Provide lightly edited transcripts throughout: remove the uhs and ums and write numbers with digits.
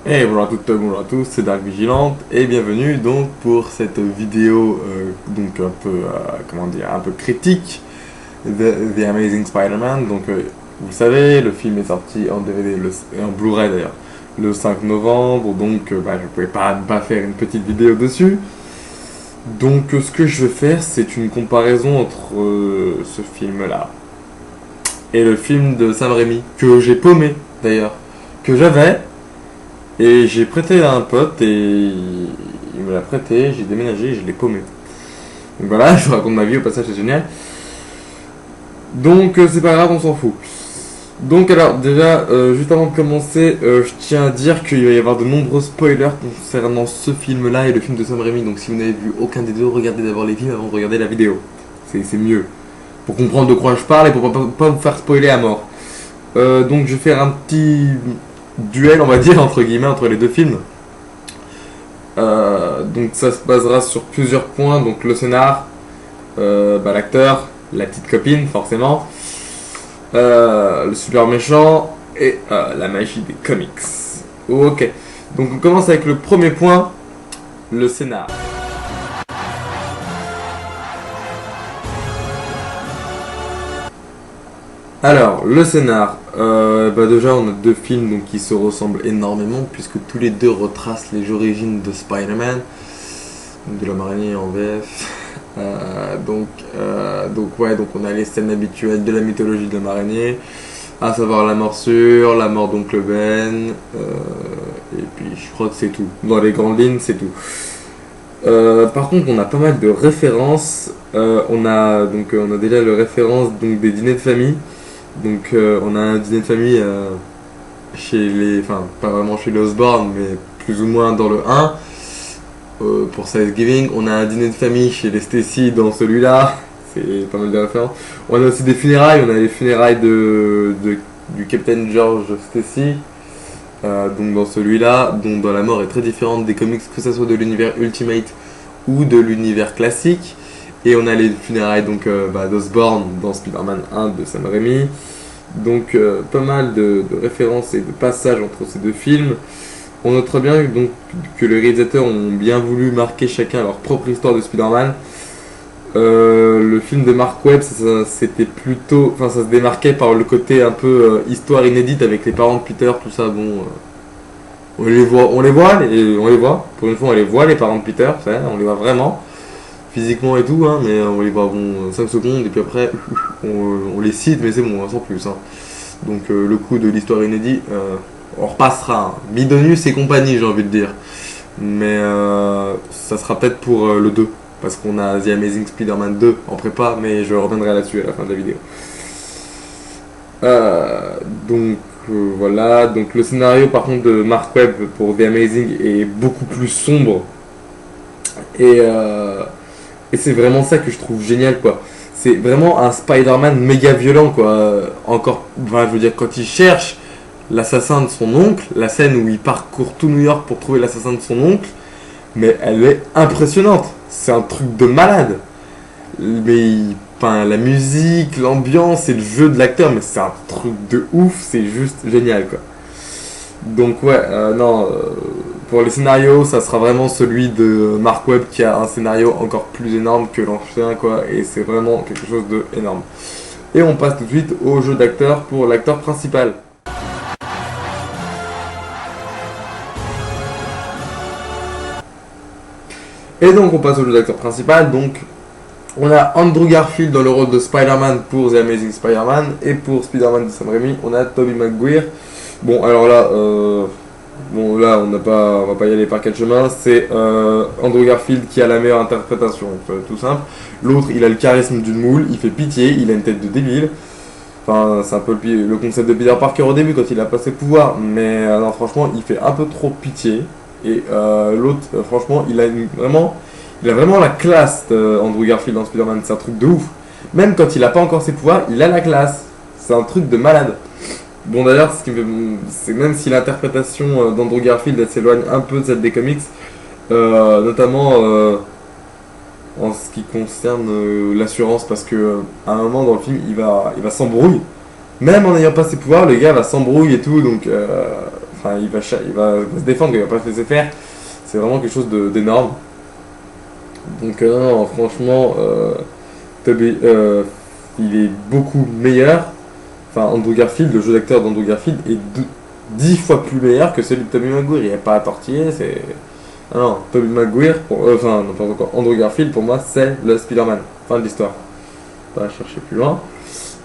Et bonjour à toutes, bonjour à tous, c'est Dark Vigilante et bienvenue donc pour cette vidéo donc un peu comment dire, un peu critique de The Amazing Spider-Man. Donc vous le savez, le film est sorti en DVD et en Blu-ray d'ailleurs le 5 novembre, donc je ne pouvais pas ne pas faire une petite vidéo dessus. Donc ce que je vais faire, c'est une comparaison entre ce film-là et le film de Sam Raimi que j'ai paumé d'ailleurs, que j'avais. Et j'ai prêté à un pote et il me l'a prêté, j'ai déménagé et je l'ai paumé. Donc voilà, je vous raconte ma vie au passage, c'est génial. Donc c'est pas grave, on s'en fout. Donc alors déjà, juste avant de commencer, je tiens à dire qu'il va y avoir de nombreux spoilers concernant ce film-là et le film de Sam Raimi. Donc si vous n'avez vu aucun des deux, regardez d'abord les films avant de regarder la vidéo. C'est mieux. Pour comprendre de quoi je parle et pour pas vous faire spoiler à mort. Donc je vais faire un petit duel, on va dire, entre guillemets, entre les deux films. Donc ça se basera sur plusieurs points. Donc le scénar, l'acteur, la petite copine forcément, le super méchant et la magie des comics. Ok, donc on commence avec le premier point, le scénar. Alors, le scénar. Déjà, on a deux films donc, qui se ressemblent énormément, puisque tous les deux retracent les origines de Spider-Man, de l'homme araignée en VF. Donc on a les scènes habituelles de la mythologie de l'homme araignée, à savoir la morsure, la mort d'Oncle Ben, et puis je crois que c'est tout. Dans les grandes lignes, c'est tout. Par contre, on a pas mal de références. On a déjà les références donc, des dîners de famille. Donc on a un dîner de famille chez les... Enfin, pas vraiment chez les Osborn, mais plus ou moins dans le 1. Pour Thanksgiving, on a un dîner de famille chez les Stacy dans celui-là. C'est pas mal de références. On a aussi des funérailles. On a les funérailles du Captain George Stacy. Donc dans celui-là, dont la mort est très différente des comics, que ce soit de l'univers Ultimate ou de l'univers classique. Et on a les funérailles d'Osborn dans Spider-Man 1 de Sam Raimi. Donc pas mal de références et de passages entre ces deux films. On notera bien donc, que les réalisateurs ont bien voulu marquer chacun leur propre histoire de Spider-Man. Le film de Mark Webb, c'était plutôt, ça se démarquait par le côté un peu histoire inédite avec les parents de Peter, tout ça. Bon, on les voit. Pour une fois, on les voit les parents de Peter, on les voit vraiment. Physiquement et tout, hein, mais on les voit 5 secondes et puis après on les cite, mais c'est bon, sans plus. Hein. Donc le coup de l'histoire inédite, on repassera. Hein. Bidonius et compagnie, j'ai envie de dire. Mais ça sera peut-être pour le 2, parce qu'on a The Amazing Spider-Man 2 en prépa, mais je reviendrai là-dessus à la fin de la vidéo. Voilà, donc le scénario par contre de Mark Webb pour The Amazing est beaucoup plus sombre. Et c'est vraiment ça que je trouve génial, quoi. C'est vraiment un Spider-Man méga violent, quoi. Je veux dire, quand il cherche l'assassin de son oncle, la scène où il parcourt tout New York pour trouver l'assassin de son oncle, mais elle est impressionnante. C'est un truc de malade. La musique, l'ambiance et le jeu de l'acteur, mais c'est un truc de ouf, c'est juste génial, quoi. Donc ouais, pour les scénarios, ça sera vraiment celui de Mark Webb qui a un scénario encore plus énorme que l'ancien, quoi, et c'est vraiment quelque chose de énorme. Et on passe tout de suite au jeu d'acteur pour l'acteur principal. Et donc on passe au jeu d'acteur principal, donc on a Andrew Garfield dans le rôle de Spider-Man pour The Amazing Spider-Man, et pour Spider-Man de Sam Raimi, on a Tobey Maguire. Bon, alors là, on va pas y aller par quel chemin. C'est Andrew Garfield qui a la meilleure interprétation, tout simple. L'autre, il a le charisme d'une moule, il fait pitié, il a une tête de débile. Enfin, c'est un peu le concept de Peter Parker au début quand il a pas ses pouvoirs, mais non, franchement, il fait un peu trop pitié. Et l'autre, franchement, il a vraiment la classe, Andrew Garfield dans Spider-Man, c'est un truc de ouf. Même quand il a pas encore ses pouvoirs, il a la classe. C'est un truc de malade. Bon d'ailleurs, c'est même si l'interprétation d'Andrew Garfield elle s'éloigne un peu de celle des comics, notamment en ce qui concerne l'assurance, parce que à un moment dans le film, il va s'embrouiller. Même en n'ayant pas ses pouvoirs, le gars va s'embrouiller et tout, donc enfin, il va se défendre, il va pas se laisser faire. C'est vraiment quelque chose d'énorme. Donc, non, franchement, il est beaucoup meilleur. Enfin, Andrew Garfield, le jeu d'acteur d'Andrew Garfield est 10 fois plus meilleur que celui de Tobey Maguire. Il n'y a pas à tortiller, c'est. Ah non, Tobey Maguire, enfin, n'importe quoi. Andrew Garfield, pour moi, c'est le Spider-Man. Fin de l'histoire. On va chercher plus loin.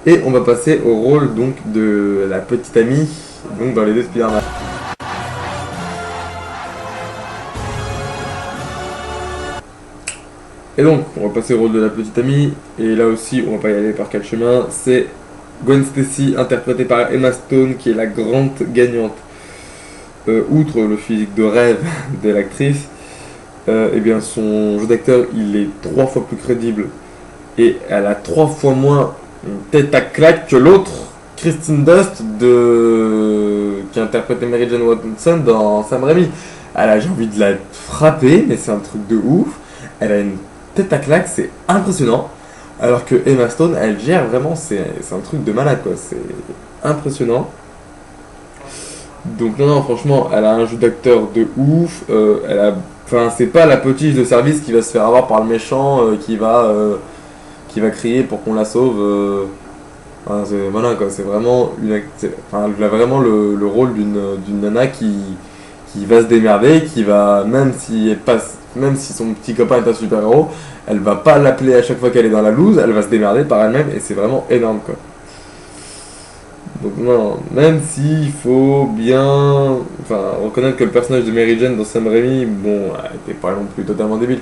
Et on va passer au rôle donc de la petite amie, donc dans les deux Spider-Man. Et donc, on va passer au rôle de la petite amie, et là aussi, on va pas y aller par quel chemin, c'est Gwen Stacy, interprétée par Emma Stone, qui est la grande gagnante. Outre le physique de rêve de l'actrice, eh bien son jeu d'acteur, il est 3 fois plus crédible, et elle a 3 fois moins une tête à claque que l'autre, Kristen Dust, qui interprétait Mary Jane Watson dans Sam Raimi. J'ai envie de la frapper, mais c'est un truc de ouf. Elle a une tête à claque, c'est impressionnant. Alors que Emma Stone, elle gère vraiment, c'est un truc de malade, quoi. C'est impressionnant. Donc non, franchement, elle a un jeu d'acteur de ouf. Enfin, c'est pas la potiche de service qui va se faire avoir par le méchant qui va crier pour qu'on la sauve. Enfin, voilà, quoi. C'est vraiment enfin, elle a vraiment le rôle d'une nana qui va se démerder, qui va, même si son petit copain est un super-héros, elle va pas l'appeler à chaque fois qu'elle est dans la loose, elle va se démerder par elle-même, et c'est vraiment énorme, quoi. Donc non, même s'il faut bien reconnaître que le personnage de Mary Jane dans Sam Raimi, bon, elle était pas non plus totalement débile,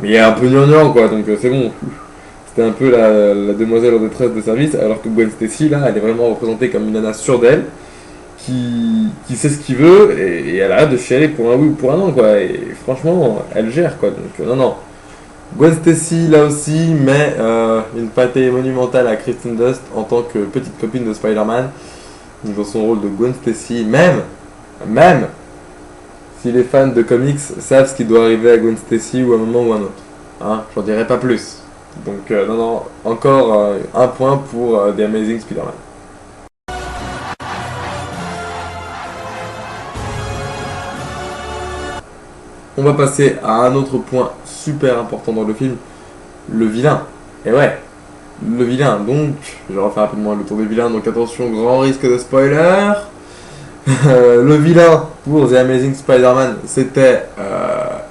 mais il est un peu gnangnan, quoi, donc c'est bon. C'était un peu la demoiselle en détresse de service, alors que Gwen Stacy, là, elle est vraiment représentée comme une nana sûre d'elle, qui sait ce qu'il veut, et elle a hâte de chialer pour un oui ou pour un non, quoi. Et franchement, elle gère, quoi. Donc, non, non. Gwen Stacy, là aussi, met une pâtée monumentale à Kristen Dust en tant que petite copine de Spider-Man. Dans son rôle de Gwen Stacy, même si les fans de comics savent ce qui doit arriver à Gwen Stacy ou à un moment ou à un autre. Hein, j'en dirai pas plus. Donc, non, non, encore un point pour The Amazing Spider-Man. On va passer à un autre point super important dans le film, le vilain. Et ouais, le vilain. Donc, je vais refaire rapidement le tour des vilains, donc attention, grand risque de spoiler. Le vilain pour The Amazing Spider-Man, c'était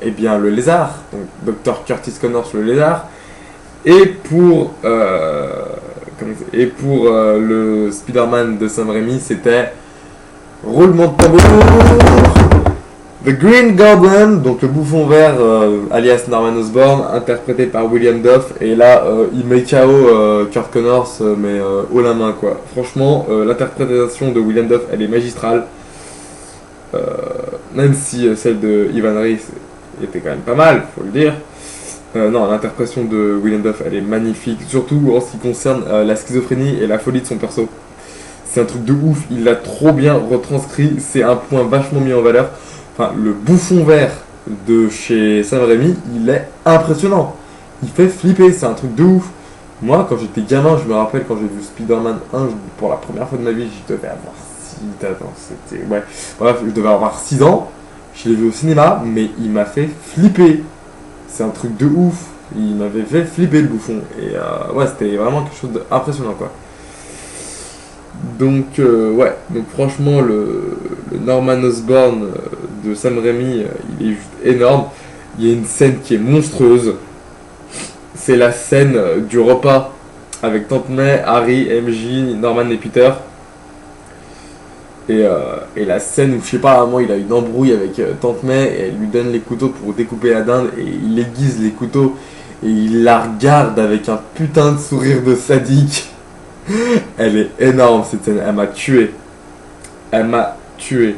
eh bien le lézard, donc Dr. Curtis Connors le lézard. Et pour, le Spider-Man de Sam Raimi, c'était roulement de tambour. The Green Goblin, donc le bouffon vert, alias Norman Osborn, interprété par William Duff, et là, il met KO Kurt Connors, mais haut la main, quoi. Franchement, l'interprétation de William Duff, elle est magistrale, même si celle de Ivan Reis était quand même pas mal, faut le dire. Non, l'interprétation de William Duff, elle est magnifique, surtout en ce qui concerne la schizophrénie et la folie de son perso. C'est un truc de ouf, il l'a trop bien retranscrit, c'est un point vachement mis en valeur. Enfin, le bouffon vert de chez Sam Raimi, il est impressionnant. Il fait flipper, c'est un truc de ouf. Moi, quand j'étais gamin, je me rappelle quand j'ai vu Spider-Man 1 pour la première fois de ma vie, je devais avoir 6 ans. Ouais. Bref, je devais avoir 6 ans. Je l'ai vu au cinéma, mais il m'a fait flipper. C'est un truc de ouf. Il m'avait fait flipper le bouffon. Et ouais, c'était vraiment quelque chose d'impressionnant, quoi. Donc, ouais, donc franchement, le Norman Osborn de Sam Raimi, il est juste énorme. Il y a une scène qui est monstrueuse. C'est la scène du repas avec Tante May, Harry, MJ, Norman et Peter. Et la scène où, je sais pas, à un moment, il a une embrouille avec Tante May et elle lui donne les couteaux pour découper la dinde et il aiguise les couteaux et il la regarde avec un putain de sourire de sadique. Elle est énorme cette scène, elle m'a tué. Elle m'a tué.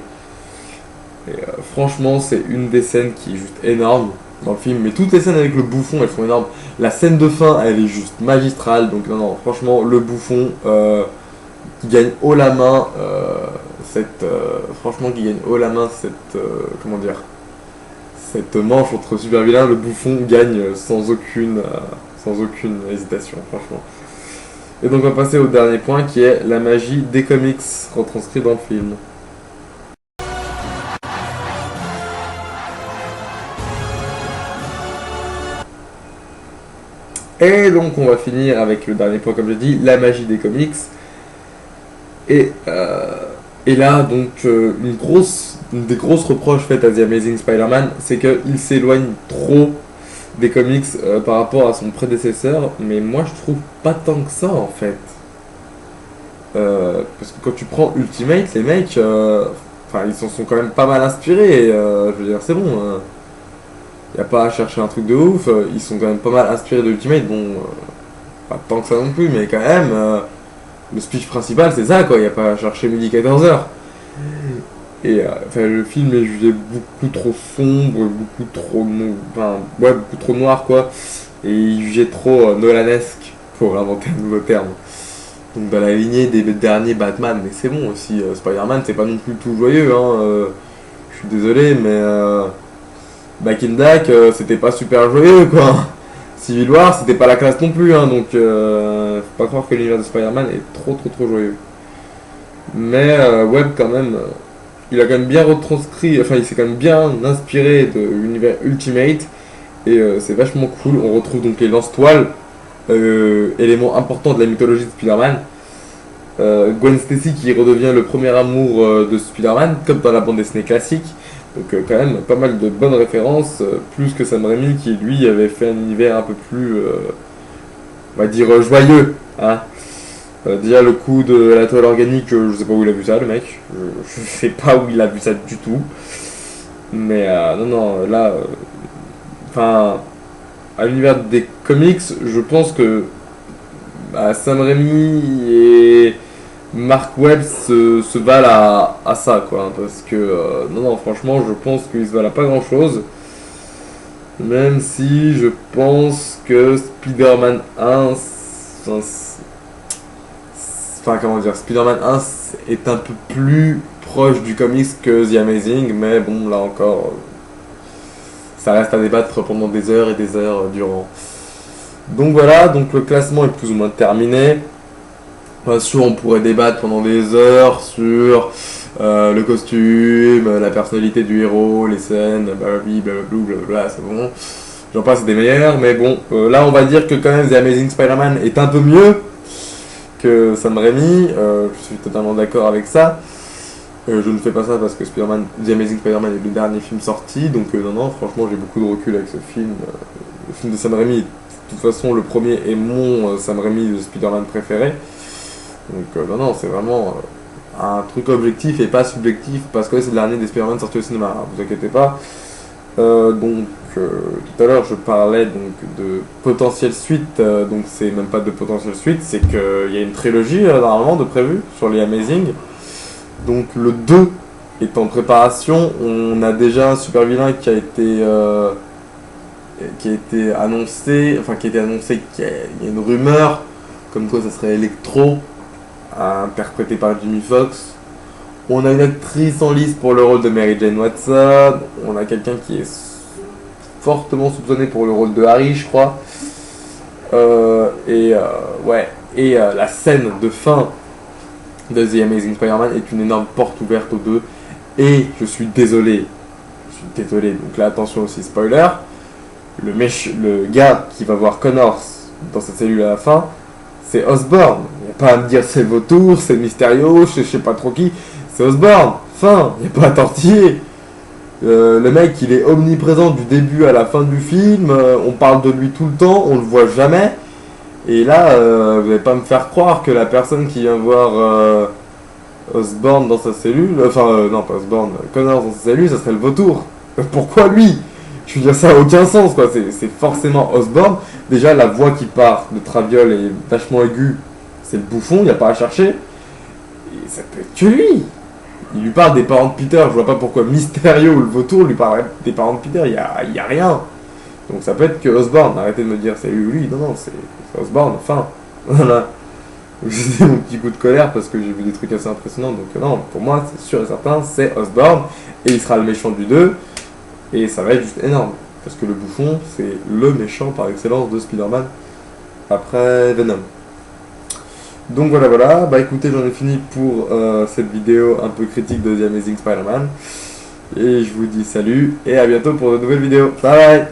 Et franchement, c'est une des scènes qui est juste énorme dans le film. Mais toutes les scènes avec le bouffon, elles sont énormes. La scène de fin, elle est juste magistrale. Donc non, non, franchement, le bouffon qui gagne haut la main franchement, qui gagne haut la main comment dire, cette manche entre super vilains. Le bouffon gagne sans aucune hésitation, franchement. Et donc on va passer au dernier point qui est la magie des comics retranscrits dans le film. Et donc on va finir avec le dernier point, comme je dis, la magie des comics. Et, euh, et là, donc, une des grosses reproches faites à The Amazing Spider-Man, c'est qu'il s'éloigne trop des comics par rapport à son prédécesseur, mais moi je trouve pas tant que ça en fait. Parce que quand tu prends Ultimate, les mecs, enfin ils s'en sont quand même pas mal inspirés, je veux dire, c'est bon. Y a pas à chercher un truc de ouf, ils sont quand même pas mal inspirés de Ultimate, bon, pas tant que ça non plus, mais quand même, le speech principal c'est ça quoi, y a pas à chercher midi 14h. Et enfin, le film est jugé beaucoup trop sombre, beaucoup trop, enfin, ouais, beaucoup trop noir quoi, et il jugeait trop nolanesque pour inventer un nouveau terme. Donc dans la lignée des derniers Batman, mais c'est bon aussi, Spider-Man c'est pas non plus tout joyeux, hein, je suis désolé, mais Back in Black c'était pas super joyeux quoi. Civil War c'était pas la classe non plus, hein, donc faut pas croire que l'univers de Spider-Man est trop joyeux. Mais Webb quand même, il a quand même bien retranscrit, enfin il s'est quand même bien inspiré de l'univers Ultimate, et c'est vachement cool. On retrouve donc les lance-toiles, élément important de la mythologie de Spider-Man. Gwen Stacy qui redevient le premier amour de Spider-Man, comme dans la bande dessinée classique. Donc quand même pas mal de bonnes références, plus que Sam Raimi qui lui avait fait un univers un peu plus, on va dire, joyeux. Hein. Déjà le coup de la toile organique, je sais pas où il a vu ça le mec, je sais pas où il a vu ça du tout. Mais non, là, enfin, à l'univers des comics, je pense que Sam Raimi et Mark Webb se valent à ça, quoi. Hein, parce que, non, franchement, je pense qu'ils se valent à pas grand chose. Même si je pense que Spider-Man 1, enfin, comment dire, Spider-Man 1 est un peu plus proche du comics que The Amazing, mais bon, là encore, ça reste à débattre pendant des heures et des heures durant. Donc voilà, donc le classement est plus ou moins terminé. Bien sûr, on pourrait débattre pendant des heures sur le costume, la personnalité du héros, les scènes, blablabla, c'est bon. J'en passe des meilleurs, mais bon, là on va dire que quand même The Amazing Spider-Man est un peu mieux que Sam Raimi, je suis totalement d'accord avec ça. Je ne fais pas ça parce que The Amazing Spider-Man est le dernier film sorti, donc non, franchement j'ai beaucoup de recul avec ce film. Le film de Sam Raimi, de toute façon le premier est mon Sam Raimi de Spider-Man préféré. Donc non, c'est vraiment un truc objectif et pas subjectif parce que c'est le dernier des Spider-Man sorti au cinéma, hein, vous inquiétez pas. Tout à l'heure je parlais donc de potentielle suite, donc c'est même pas de potentielle suite, c'est qu'il y a une trilogie normalement de prévu sur les Amazing. Donc le 2 est en préparation, on a déjà un super vilain qui a été annoncé, qu'il y a une rumeur comme quoi ça serait Electro, interprété par Jimmy Fox. On a une actrice en lice pour le rôle de Mary Jane Watson. On a quelqu'un qui est fortement soupçonné pour le rôle de Harry, je crois. La scène de fin de The Amazing Spider-Man est une énorme porte ouverte aux deux. Et je suis désolé. Donc là, attention aussi, spoiler. Le gars qui va voir Connors dans sa cellule à la fin, c'est Osborn. Il n'y a pas à me dire c'est Vautour, c'est Mysterio, je sais pas trop qui. C'est Osborn. Fin. Il n'y a pas à tortiller. Le mec, il est omniprésent du début à la fin du film. On parle de lui tout le temps, on le voit jamais. Et là, vous n'allez pas me faire croire que la personne qui vient voir Osborn dans sa cellule, non pas Osborn, Connors dans sa cellule, ça serait le Vautour. Pourquoi lui? Je veux dire, ça n'a aucun sens, quoi. C'est forcément Osborn. Déjà, la voix qui part de Traviol est vachement aiguë. C'est le bouffon, il n'y a pas à chercher. Et ça peut être que lui. Il lui parle des parents de Peter. Je vois pas pourquoi Mysterio ou le Vautour lui parlerait des parents de Peter. Il y a rien. Donc ça peut être que Osborn. Arrêtez de me dire c'est lui. Non, c'est Osborn. Enfin, voilà. J'ai mon petit coup de colère parce que j'ai vu des trucs assez impressionnants. Donc non, pour moi, c'est sûr et certain, c'est Osborn. Et il sera le méchant du 2. Et ça va être juste énorme. Parce que le bouffon, c'est le méchant par excellence de Spider-Man après Venom. Donc voilà, bah écoutez, j'en ai fini pour cette vidéo un peu critique de The Amazing Spider-Man. Et je vous dis salut et à bientôt pour de nouvelles vidéos. Bye bye.